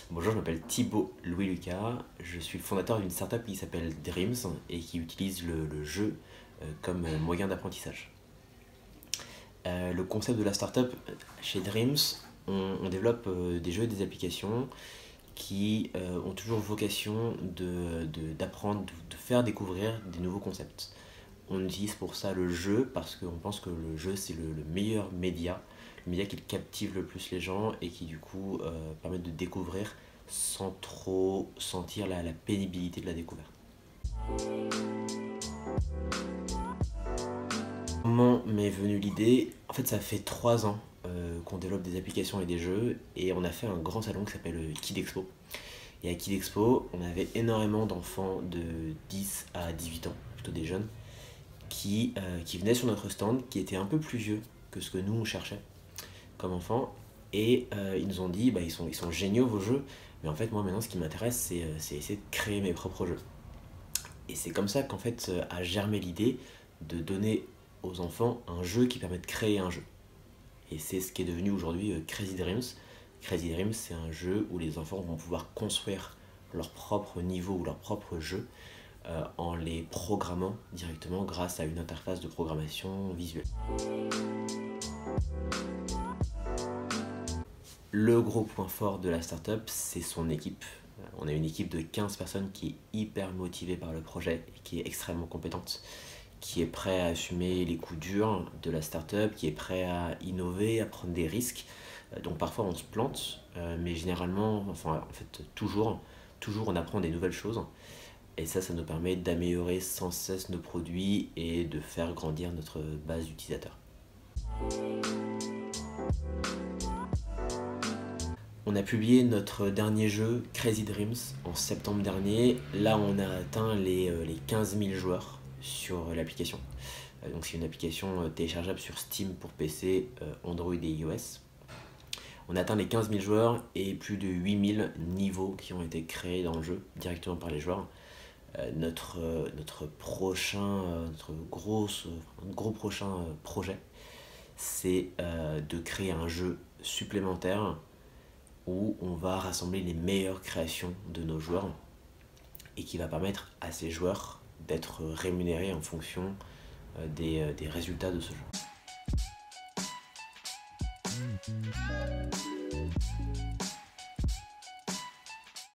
Bonjour, je m'appelle Thibaut Louis-Lucas, je suis le fondateur d'une startup qui s'appelle Dreams et qui utilise le jeu comme moyen d'apprentissage. Le concept de la startup, chez Dreams, on développe des jeux et des applications qui ont toujours vocation d'apprendre, de faire découvrir des nouveaux concepts. On utilise pour ça le jeu parce qu'on pense que le jeu c'est le meilleur média, le média qui captive le plus les gens et qui du coup permet de découvrir sans trop sentir la pénibilité de la découverte. Comment m'est venue l'idée? En fait, ça fait 3 ans qu'on développe des applications et des jeux et on a fait un grand salon qui s'appelle Kid Expo. Et à Kid Expo, on avait énormément d'enfants de 10 à 18 ans, plutôt des jeunes, qui venaient sur notre stand, qui étaient un peu plus vieux que ce que nous on cherchait comme enfants. Et ils nous ont dit, ils sont géniaux vos jeux, mais en fait moi maintenant ce qui m'intéresse c'est essayer de créer mes propres jeux. Et c'est comme ça qu'en fait a germé l'idée de donner aux enfants un jeu qui permet de créer un jeu. Et c'est ce qui est devenu aujourd'hui Crazy Dreams. Crazy Dreams, c'est un jeu où les enfants vont pouvoir construire leur propre niveau ou leur propre jeu en les programmant directement grâce à une interface de programmation visuelle. Le gros point fort de la startup, c'est son équipe. On a une équipe de 15 personnes qui est hyper motivée par le projet et qui est extrêmement compétente, qui est prêt à assumer les coups durs de la startup, qui est prêt à innover, à prendre des risques. Donc parfois on se plante, mais généralement, enfin en fait toujours on apprend des nouvelles choses. Et ça nous permet d'améliorer sans cesse nos produits et de faire grandir notre base d'utilisateurs. On a publié notre dernier jeu, Crazy Dreams, en septembre dernier. Là, on a atteint les 15 000 joueurs sur l'application. Donc c'est une application téléchargeable sur Steam pour PC, Android et iOS. On a atteint les 15 000 joueurs et plus de 8 000 niveaux qui ont été créés dans le jeu directement par les joueurs. Notre gros prochain projet, c'est de créer un jeu supplémentaire où on va rassembler les meilleures créations de nos joueurs et qui va permettre à ces joueurs d'être rémunérés en fonction des résultats de ce jeu.